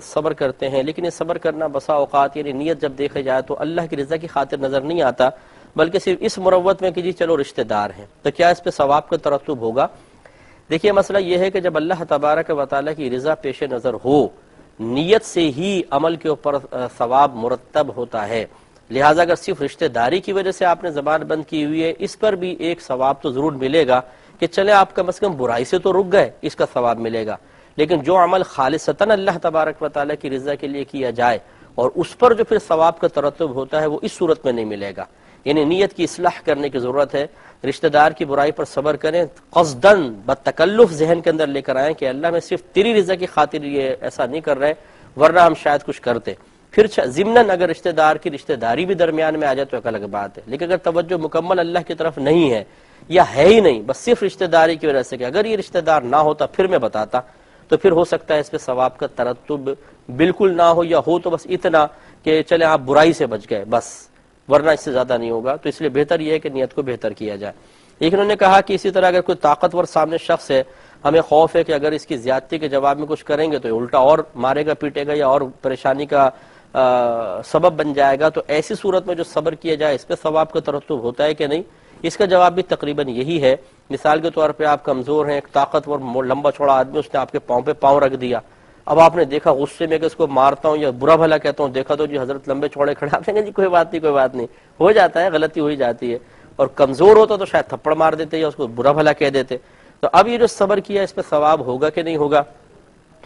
صبر کرتے ہیں، لیکن یہ صبر کرنا بسا اوقات یعنی نیت جب دیکھا جائے تو اللہ کی رضا کی خاطر نظر نہیں آتا، بلکہ صرف اس مروت میں کہ جی چلو رشتہ دار ہیں تو کیا اس پہ ثواب کا ترتب ہوگا۔ دیکھیے مسئلہ یہ ہے کہ جب اللہ تبارک و تعالیٰ کی رضا پیش نظر ہو، نیت سے ہی عمل کے اوپر ثواب مرتب ہوتا ہے، لہٰذا اگر صرف رشتہ داری کی وجہ سے آپ نے زبان بند کی ہوئی ہے، اس پر بھی ایک ثواب تو ضرور ملے گا کہ چلے آپ کم از کم برائی سے تو رک گئے، اس کا ثواب ملے گا۔ لیکن جو عمل خالصتاً اللہ تبارک و تعالیٰ کی رضا کے لیے کیا جائے اور اس پر جو پھر ثواب کا ترتب ہوتا ہے وہ اس صورت میں نہیں ملے گا، یعنی نیت کی اصلاح کرنے کی ضرورت ہے۔ رشتہ دار کی برائی پر صبر کریں، قصداً بتکلف ذہن کے اندر لے کر آئیں کہ اللہ میں صرف تیری رضا کی خاطر یہ ایسا نہیں کر رہے، ورنہ ہم شاید کچھ کرتے۔ پھر ضمناً اگر رشتہ دار کی رشتہ داری بھی درمیان میں آ جائے تو ایک الگ بات ہے، لیکن اگر توجہ مکمل اللہ کی طرف نہیں ہے یا ہے ہی نہیں، بس صرف رشتہ داری کی وجہ سے کہ اگر یہ رشتہ دار نہ ہوتا پھر میں بتاتا، تو پھر ہو سکتا ہے اس پہ ثواب کا ترتب بالکل نہ ہو، یا ہو تو بس اتنا کہ چلے آپ برائی سے بچ گئے بس، ورنہ اس سے زیادہ نہیں ہوگا۔ تو اس لیے بہتر یہ ہے کہ نیت کو بہتر کیا جائے۔ ایک انہوں نے کہا کہ اسی طرح اگر کوئی طاقتور سامنے شخص ہے، ہمیں خوف ہے کہ اگر اس کی زیادتی کے جواب میں کچھ کریں گے تو الٹا اور مارے گا پیٹے گا یا اور پریشانی کا سبب بن جائے گا، تو ایسی صورت میں جو صبر کیا جائے اس پہ ثواب کا ترتب ہوتا ہے کہ نہیں؟ اس کا جواب بھی تقریباً یہی ہے۔ مثال کے طور پہ آپ کمزور ہیں، ایک طاقتور لمبا چوڑا آدمی اس نے آپ کے پاؤں پہ پاؤں رکھ دیا، اب آپ نے دیکھا غصے میں کہ اس کو مارتا ہوں یا برا بھلا کہتا ہوں، دیکھا تو جی حضرت لمبے چوڑے کھڑے، آپ کہیں گے جی کوئی بات نہیں کوئی بات نہیں، ہو جاتا ہے، غلطی ہو ہی جاتی ہے، اور کمزور ہوتا تو شاید تھپڑ مار دیتے یا اس کو برا بھلا کہہ دیتے۔ تو اب یہ جو صبر کیا اس پہ ثواب ہوگا کہ نہیں ہوگا،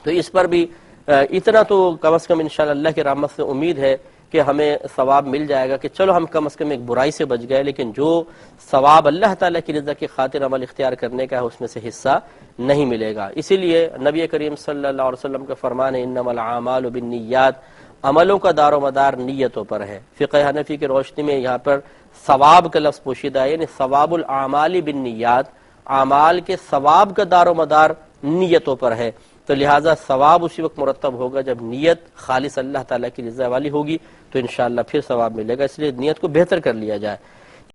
تو اس پر بھی اتنا تو کم از کم انشاءاللہ اللہ کی رحمت سے امید ہے کہ ہمیں ثواب مل جائے گا کہ چلو ہم کم از کم ایک برائی سے بچ گئے، لیکن جو ثواب اللہ تعالیٰ کی رضا کی خاطر عمل اختیار کرنے کا ہے اس میں سے حصہ نہیں ملے گا۔ اسی لیے نبی کریم صلی اللہ علیہ وسلم کا فرمان ہے انما الاعمال بالنیات، عملوں کا دار و مدار نیتوں پر ہے۔ فقہ حنفی کی روشنی میں یہاں پر ثواب کا لفظ پوشیدہ ہے، یعنی ثواب الاعمال بالنیات، اعمال کے ثواب کا دار و مدار نیتوں پر ہے، تو لہٰذا ثواب اسی وقت مرتب ہوگا جب نیت خالص اللہ تعالیٰ کی رضا والی ہوگی، تو انشاءاللہ پھر ثواب ملے گا۔ اس لیے نیت کو بہتر کر لیا جائے۔